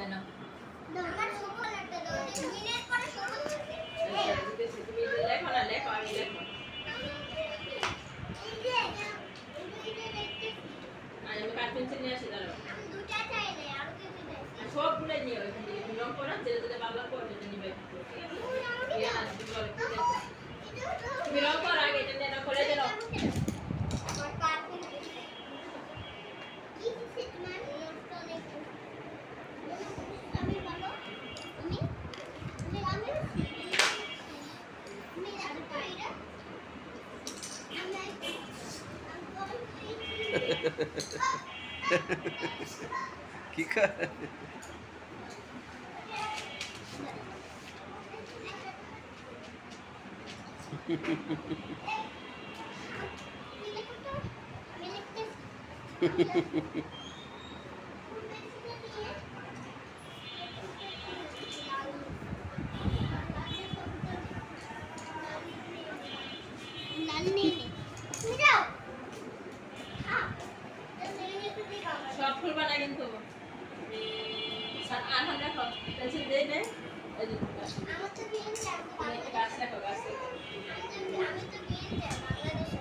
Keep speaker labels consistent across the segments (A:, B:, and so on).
A: না
B: আমার সবল একটা দাও মিনিট পরে সবল
A: তুমি লেখো না লেখো আমি লেখো আমি কাঠ পেন্সিল নিয়ে আসি দাঁড়াও
B: দুটা চাইলে আর কিছু দেই
A: সবগুলো নিয়ে ওইখান থেকে তুমি রং করো যেটা যেটা ভালো লাগবে ওটা নিবে তুমি রং করো আগে এটা নিয়ে করে দিলো
B: আমার কাঠ কি দিছে তোমার নোটটা লেখো আমি বলো আমি আর পাইরা
C: কি করে
A: সব ফুল বানাই কিন্তু আর हम দেখো পেন্সিল দে নে এই যে
B: আমার তো বিয়ে যাবে
A: গাছ দেখো গাছ
B: আমি তো বিয়ে যাবে বাংলাদেশে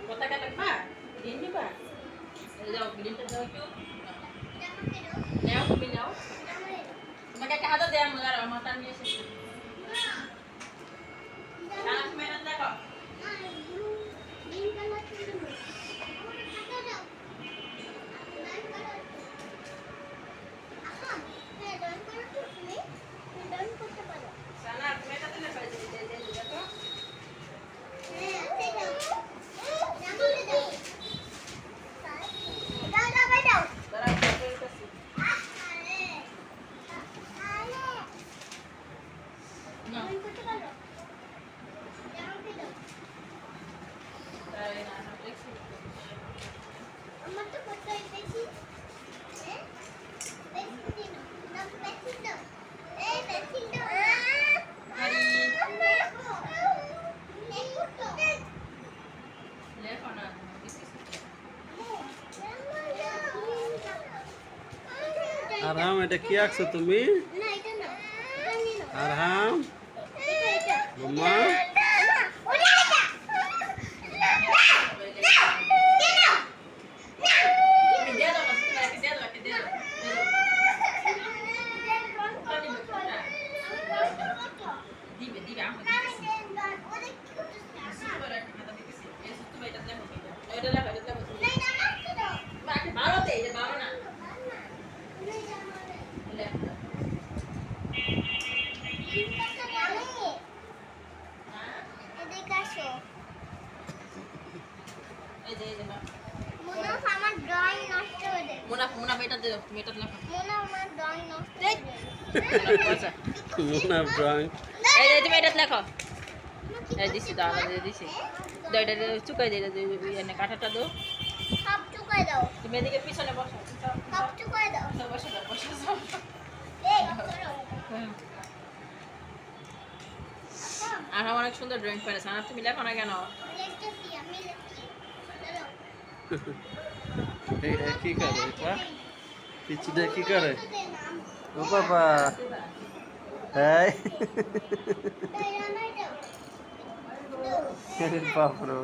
A: পতাকা লাগবা গ্রিন দিবা এই যাও গ্রিনটা দাও একটু নাও তুমি নাও তোমাকে একটা হাতে দেয়া মজার মাথা নিয়ে এসেছি না তুমি এটা দেখো সানা তুমি এটা দিলে পাইছি দেখো দাঁড়াও করে কাছে না তাই না দেখছি
B: আমার তো কোথায় বেশি বেশি না বেশি দাও এই বেশি দাও
A: আরে
B: লেখো তো
A: লেখো না কিছু
C: আরহাম এটা কি আঁকছো তুমি
B: না এটা না এটা নিয়ে নাও
C: আরহাম
B: এটা
C: বোমা
B: ওটা এটা
A: তুমি দিয়ে দাও না তুমি একে দিয়ে দাও দিবে দিবে আমাকে দিতেছি সুন্দর একটা খাতা দিতেছি এই সুন্দর এটা দেখো এটা লেখো এটা দেখো তুমি বাকি ভালো দে এটা ভালো না লেখো হ্যাঁ এই যে না
B: আমার ড্রয়িং নষ্ট হয়ে যায়
A: মুনাফ এটা দে তুমি এটা লেখো
B: আমার ড্রয়িং নষ্ট হয়ে যায়
A: আচ্ছা
C: মোনা ড্রয়িং
A: এই যে তুমি এটা লেখো এই দিছি দাও এই দিছি দাও এটা চুকাই দে এনে কাঠাটা দাও
B: সব চুকাই দাও
A: তুমি এদিকে পিছনে বসো
B: সব চুকাই দাও
A: বসে দাও বসে
B: এই করো
A: আর আমার অনেক সুন্দর ড্রয়িং পারে সানা তুমি লেখো না কেন
B: লিখতেছি আমি লিখছি দাঁড়াও
C: এই কি করে এটা পিছনে কি করে
B: তো দে নাম
C: ও বাবা এই বাপরে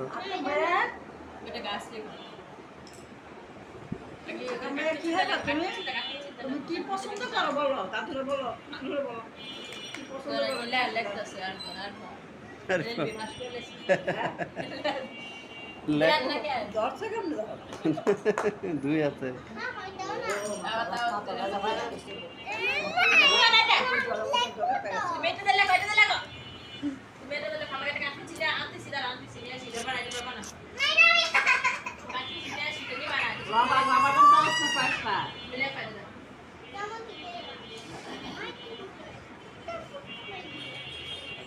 A: এটা গাছ লেখো
D: তুমি কি পছন্দ করো বলো দাদুরে বলো নানুরে বলো কি পছন্দ করো
A: লেখতেছে আর রেলওয়ে পাস করেছি
C: লেখ
D: দশ কেমন দাও
C: দুই আছে
B: না হয় দাও না
A: তুমি এটা দিলে কয়টা দিলে গো তুমি এটা দিলে আমাকে একটা কাটছি না আনতেছি নিয়ে আসি জবা না কাটছি নিয়ে আসি তুমি বানাই
D: বাবা বাবা তো দশ না পাঁচটা
A: মিলে ফেলে দাও
B: কেমন কি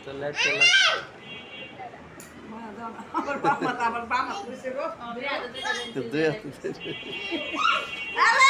C: তো লেখ চলে
D: আমার বাবা কইছে গো
A: দুই হাতে দিলে
C: দুই আছে
D: আরে